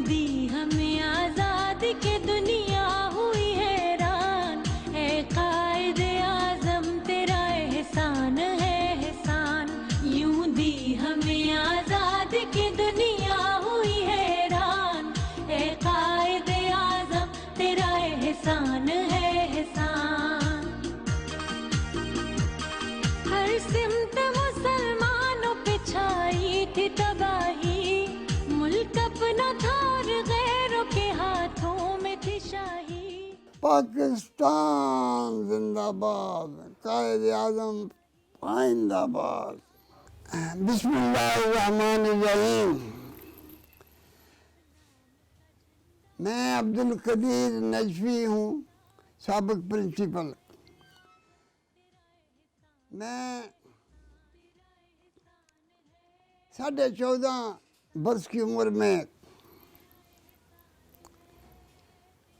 دی ہمیں آزادی کی دنیا ہوئی حیران، اے قائد اعظم تیرا احسان ہے احسان، یوں دی ہمیں آزادی کی دنیا ہوئی حیران، اے قائد اعظم تیرا احسان ہے احسان۔ ہر سمت مسلمانوں پہ چھائی تھی تباہی، ملک اپنا تھا اور غیروں کے ہاتھوں میں تھی شاہی۔ پاکستان زندہ باد، قائد اعظم آئندہ باد۔ بسم اللہ الرحمن الرحیم۔ میں عبدالقدیر نجفی ہوں، سابق پرنسپل۔ میں 14.5 برس کی عمر میں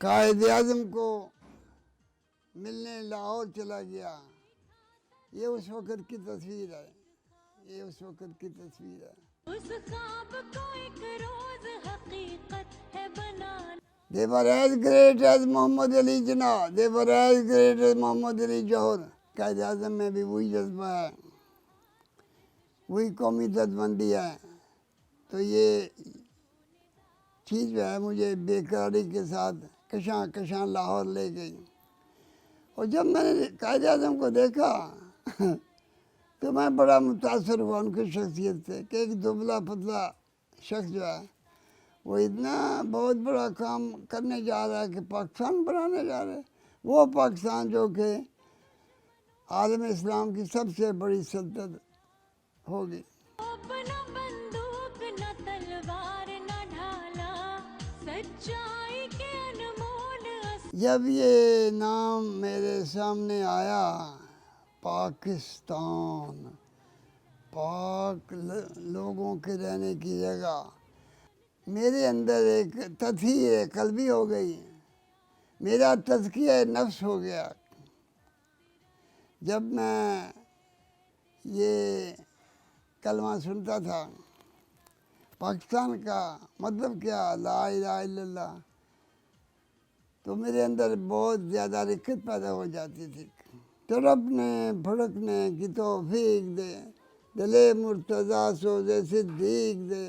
قائد اعظم کو ملنے لاہور چلا گیا۔ یہ اس وقت کی تصویر ہے، یہ اس وقت کی تصویر ہے۔ اس خواب کو ایک روز حقیقت ہے بنانا۔ They were as great as Muhammad Ali Jinnah, they were as great as محمد علی جوہر۔ قائد اعظم میں بھی وہی جذبہ ہے، وہی قومی جذبندی ہے۔ تو یہ چیز جو ہے مجھے بے قراری کے ساتھ کشاں کشاں لاہور لے گئی۔ اور جب میں نے قائد اعظم کو دیکھا تو میں بڑا متاثر ہوا ان کی شخصیت سے، کہ ایک دبلا پتلا شخص جو ہے وہ اتنا بہت بڑا کام کرنے جا رہا ہے کہ پاکستان بنانے جا رہا ہے، وہ پاکستان جو کہ عالم اسلام کی سب سے بڑی سلطنت ہوگی۔ نہ بندوق نہ تلوار نہ ڈھالا، سچائی کے انمول جب یہ نام میرے سامنے آیا، پاکستان، پاک لوگوں کے رہنے کی جگہ، میرے اندر ایک تطہیر قلبی ہو گئی، میرا تزکیہ نفس ہو گیا۔ جب میں یہ کلمہ سنتا تھا پاکستان کا مطلب کیا، لا الہ الا اللہ، تو میرے اندر بہت زیادہ رقت پیدا ہو جاتی تھی۔ تڑپنے پھڑکنے کی توفیق دے، دل مرتضیٰ سوز صدیق دے،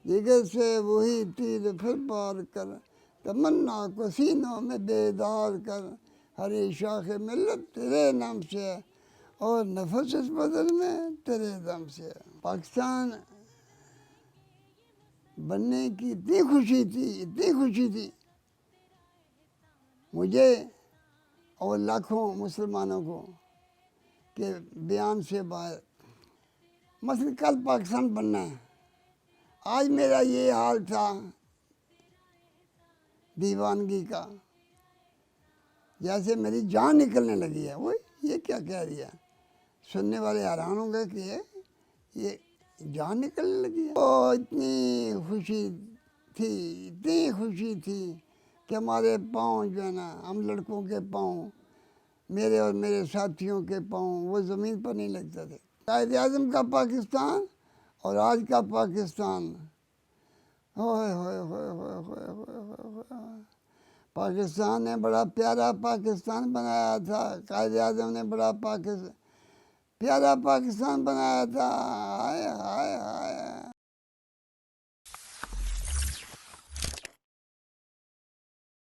جگر سے وہی تیر پھر پار کر، تمنا کو سینوں میں بیدار کر، ہری شاخ ملت تیرے نام سے ہے اور نفس اس بدن میں تیرے دم سے ہے۔ پاکستان بننے کی اتنی خوشی تھی، اتنی خوشی تھی مجھے اور لاکھوں مسلمانوں کو کہ بیان سے باہر۔ مثلا کل پاکستان بننا ہے، آج میرا یہ حال تھا دیوانگی کا، جیسے میری جان نکلنے لگی ہے۔ وہ یہ کیا کہہ رہی ہے؟ سننے والے حیران ہوں گے کہ یہ جان نکلنے لگی ہے۔ اتنی خوشی تھی، اتنی خوشی تھی کہ ہمارے پاؤں جو ہے نا، ہم لڑکوں کے پاؤں، میرے اور میرے ساتھیوں کے پاؤں وہ زمین پر نہیں لگتے تھے۔ قائد اعظم کا پاکستان اور آج کا پاکستان، ہوئے ہوئے ہوئے ہوئے ہوئے ہوئے ہوئے، پاکستان نے بڑا پیارا پاکستان بنایا تھا، قائد اعظم نے بڑا پیارا پاکستان بنایا تھا۔ ہائے ہائے ہائے